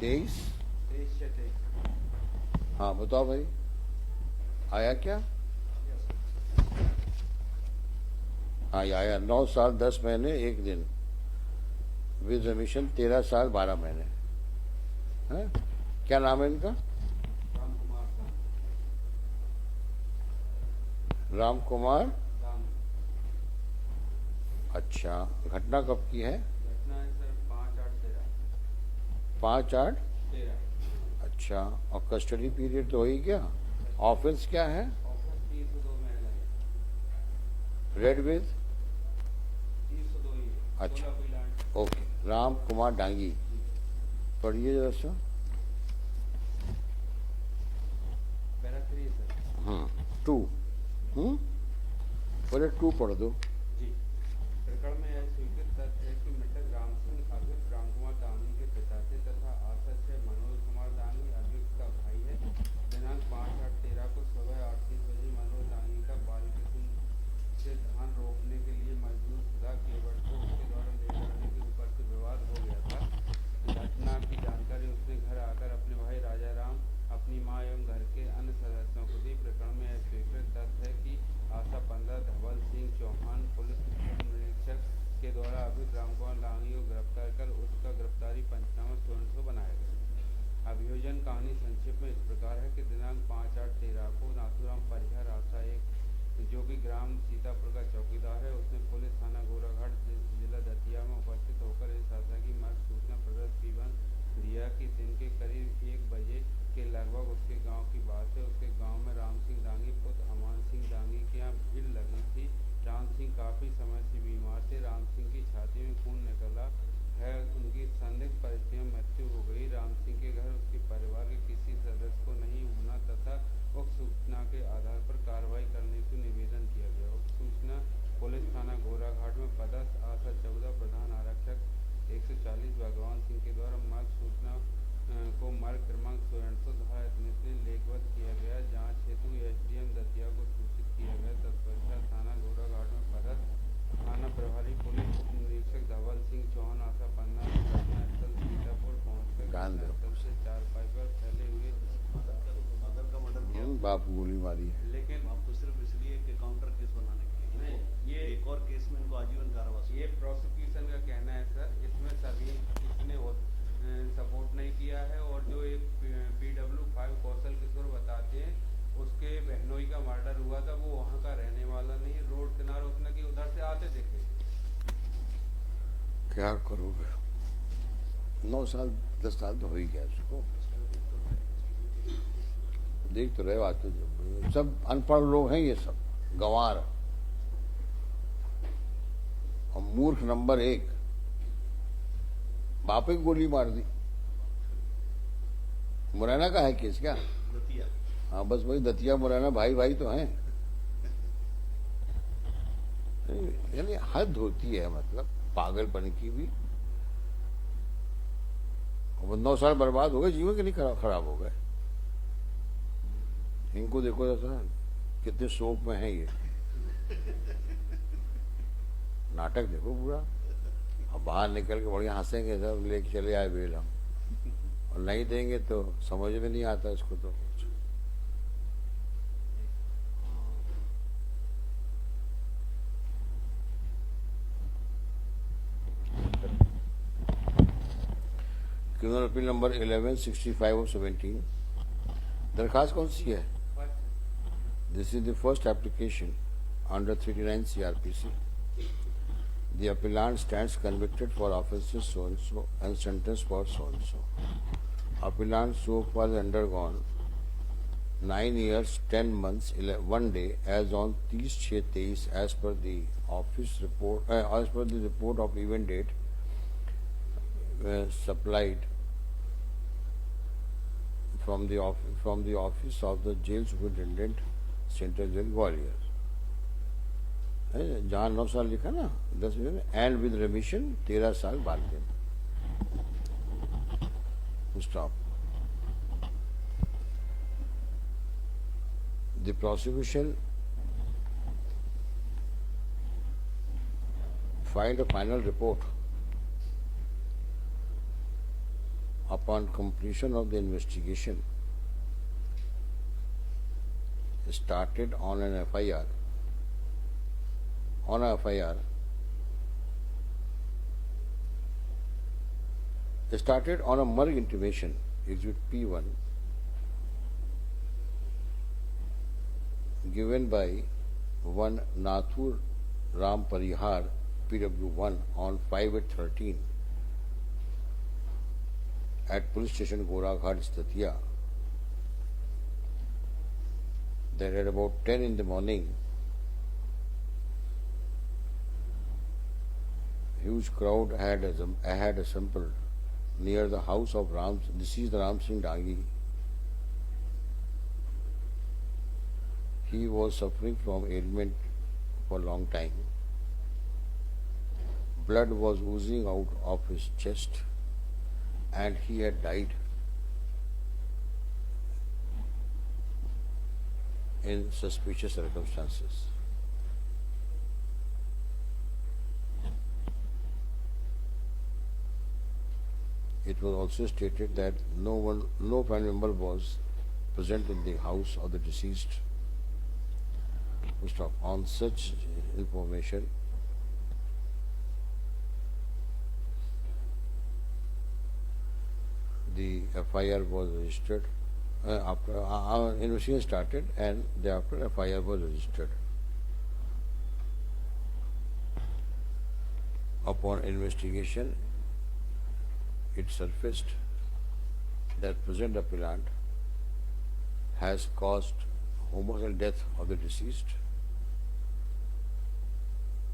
23। 23/6/23। हाँ बताओ भाई, आया क्या? हाँ ये आया, 9 साल 10 महीने 1 दिन विद रेमिशन, 13 साल 12 महीने। है क्या नाम है इनका? राम कुमार राम कुमार। राम। अच्छा, घटना कब की है? घटना है सर 5/8/13। 5/8/13। अच्छा, और कस्टडी पीरियड तो हो ही गया। ऑफेंस क्या है? ऑफिस 302 में लगे। Read with. 302 ही है। अच्छा 16 पीलांट। ओके, राम कुमार डांगी। पढ़िए जरा सा। Para 3 sir. 2। पहले 2 पढ़ दो। जी। प्रकरण में यह स्वीकृत तथ्य है कि मृतक राम सिंह अभियुक्त राम कुमार दांगी के पिता थे तथा आसच है मनोज कुमार दांगी अभियुक्त का भाई है। दिनांक 5/8/13 को सुबह 8:30 बजे मनोज दांगी का बालकृष्ण से धान रोपने के लिए मजदूर सुधा केवट को उसके द्वारा ले जाने के ऊपर से विवाद हो गया था। घटना की जानकारी उसने घर आकर अपने भाई राजा राम, अपनी मां एवं घर के अन्य सदस्यों को दी। प्रकरण में यह स्वीकृत तथ्य है कि आशा 15 धवल सिंह चौहान पुलिस निरीक्षक के द्वारा अभियुक्त राम कुमार दांगी को गिरफ्तार कर उसका गिरफ्तारी पंचनामा 1600 बनाया गया। अभियोजन कहानी संक्षेप में इस प्रकार है कि दिनांक 5/8/13 को नाथूराम परिहर आशा एक जो कि ग्राम सीतापुर का चौकीदार है, उसने पुलिस थाना गोराघाट जिला दतिया में उपस्थित होकर इस आशा की मर्ग सूचना प्रदत्त पीवन दिया कि दिन के करीब 1 बजे के लगभग उसके गांव की बात है। उसके गांव में राम सिंह दांगी पुत्र अमान सिंह दांगी के यहाँ भीड़ लगी थी। राम सिंह काफी समय से बीमार थे। राम सिंह की छाती में खून निकला है, उनकी संदिग्ध परिस्थितियों में मृत्यु हो गई। राम सिंह के घर उसके परिवार के किसी सदस्य को नहीं होना तथा उक्त सूचना के आधार पर कार्रवाई करने को निवेदन किया गया। उक्त सूचना पुलिस थाना गोराघाट में पदस्थ आशा 14 प्रधान आरक्षक 140 भगवान सिंह के द्वारा मर्ग सूचना को मर्ग क्रमांक 1600 धारा से लेखबद्ध किया गया। जांच हेतु एसडीएम दतिया को सूचित किया गया। तत्पश्चात थाना गोराघाट में पदस्थ थाना प्रभारी पुलिस निरीक्षक धवल सिंह चौहान आशा 15 घटना स्थल सीतापुर पहुंचकर घटनास्थल से 4 पाई पर फैले हुए मदर का मर्डर किया। बाप गोली मारी है। लेकिन आपको सिर्फ इसलिए कि काउंटर केस बनाने के लिए नहीं, ये एक और केस में इनको आजीवन कारावास। ये प्रोसिक्यूशन का कहना है सर, इसमें सभी किसने सपोर्ट नहीं किया है। और जो एक PW5 कौशल किशोर बताते हैं उसके बहनोई का मर्डर हुआ था, वो वहाँ का रहने वाला नहीं, रोड किनारे उसने कि उधर से आते देखे। क्या करोगे, 9 साल 10 साल तो हो ही गया उसको। देख तो रहे हो आज तो सब अनपढ़ लोग हैं, ये सब गंवार और मूर्ख नंबर 1। बापे को गोली मार दी। मुरैना का है केस क्या? दतिया। हाँ बस वही, दतिया मुरैना भाई भाई तो हैं। यानी हद होती है, मतलब पागलपन की भी। 9 साल बर्बाद हो गए, जीवन के नहीं खराब हो गए। इनको देखो जैसा कितने शोक में है ये। नाटक देखो पूरा। अब बाहर निकल के बढ़िया हंसेंगे, सब लेके चले आए बेल हम, और नहीं देंगे तो समझ में नहीं आता इसको तो। Criminal appeal number 1165/17। दरखास्त कौन सी है? This is the first application under 389 CRPC. The appellant stands convicted for offences so and so and sentenced for so and so. Appellant so far has undergone 9 years 10 months 1 day as on 30/6/23 as per the office report, as per the report of event date supplied from the office of the jail superintendent central jail Gwalior. जहाँ 9 साल लिखा ना 10 में, and with रेमिशन 13 साल 12 दिन। Stop. The prosecution filed a final report upon completion of the investigation started on an FIR, started on a Merg intimation, Exhibit P1, given by one Nathur Ram Parihar, PW1, on 5/8/13 at police station Goraghat, Statia, that at about 10 in the morning, huge crowd had assembled near the house of deceased Ram Singh Dangi. He was suffering from ailment for a long time. Blood was oozing out of his chest and he had died in suspicious circumstances. It was also stated that no family member was present in the house of the deceased. On such information, the FIR was registered. After our investigation started, and thereafter FIR was registered. Upon investigation, it surfaced that present appellant has caused homicide death of the deceased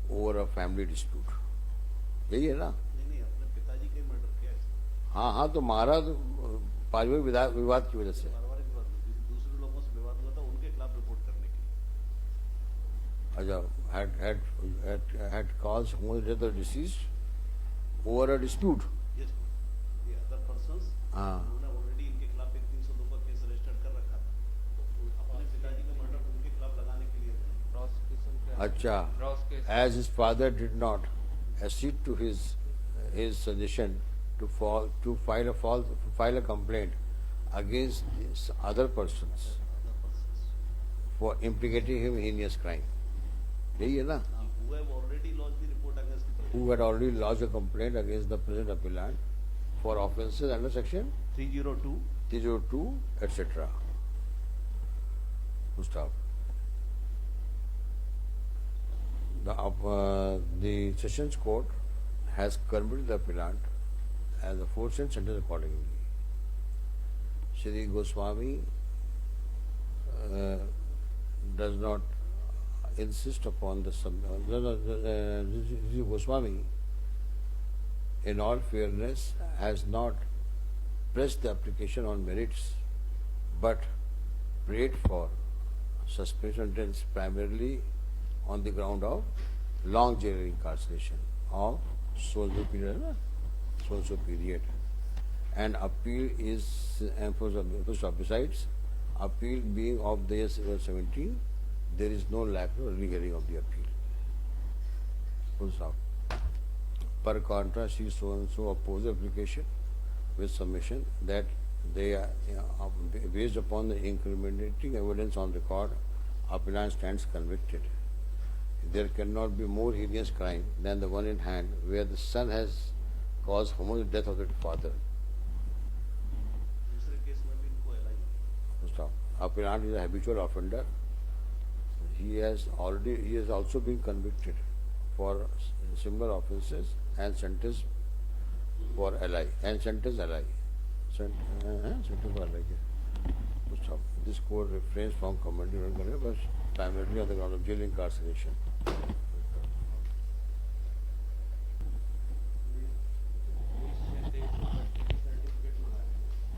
over a family dispute. यही है ना? नहीं, अपने पिताजी के murder किया है। हाँ, तो मारा तो पारिवारिक विवाद की वजह से। पारिवारिक विवाद में दूसरे लोगों से विवाद हुआ था, उनके खिलाफ रिपोर्ट करने के लिए। अच्छा, had caused homicide death of the deceased over a dispute. Yes, the other persons, हाँ। उन्होंने already इनके खिलाफ एक 302 का केस रजिस्टर्ड कर रखा था। तो अपने पिताजी का मर्डर उनके खिलाफ लगाने के लिए prosecution के अच्छा, cross case as his father did not accede to his suggestion to file a complaint against these other persons for implicating him in heinous crime. यही है ना? who have already lodged the report against the person. Who had already lodged a complaint against the present appellant for offences under section 302. 302, etc. Full stop. The Sessions Court has convicted the appellant as a force and sentence accordingly. Shri Goswami does not insist upon the Shri Goswami, in all fairness, has not pressed the application on merits, but prayed for suspension sentence primarily on the ground of long jail incarceration of so-and-so period. And appeal is, besides, appeal being of the year 17, there is no lack of re-hearing of the appeal. Full stop. Per contra, she so-and-so opposes application with submission that they are based upon the incriminating evidence on record, appellant stands convicted. There cannot be more heinous crime than the one in hand, where the son has caused homicide death of the father. दूसरे case में भी इनको LI Stop. Appellant is a habitual offender. He has also been convicted for similar offences and sentenced for LI and sentenced LI. Sentence for LI. Stop. This court refrains from commenting on it, but primarily on the ground of jail incarceration.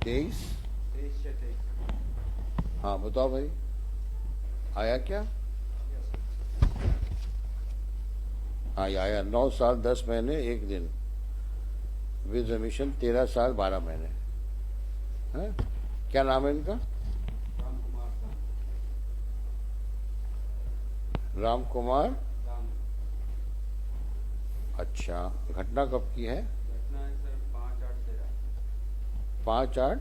तेईस हाँ बताओ भाई आया क्या हाँ ये आया 9 साल 10 महीने 1 दिन विद रेमिशन 13 साल 12 महीने है क्या नाम है इनका राम कुमार अच्छा घटना कब की है घटना है सर 5/8/13 5/8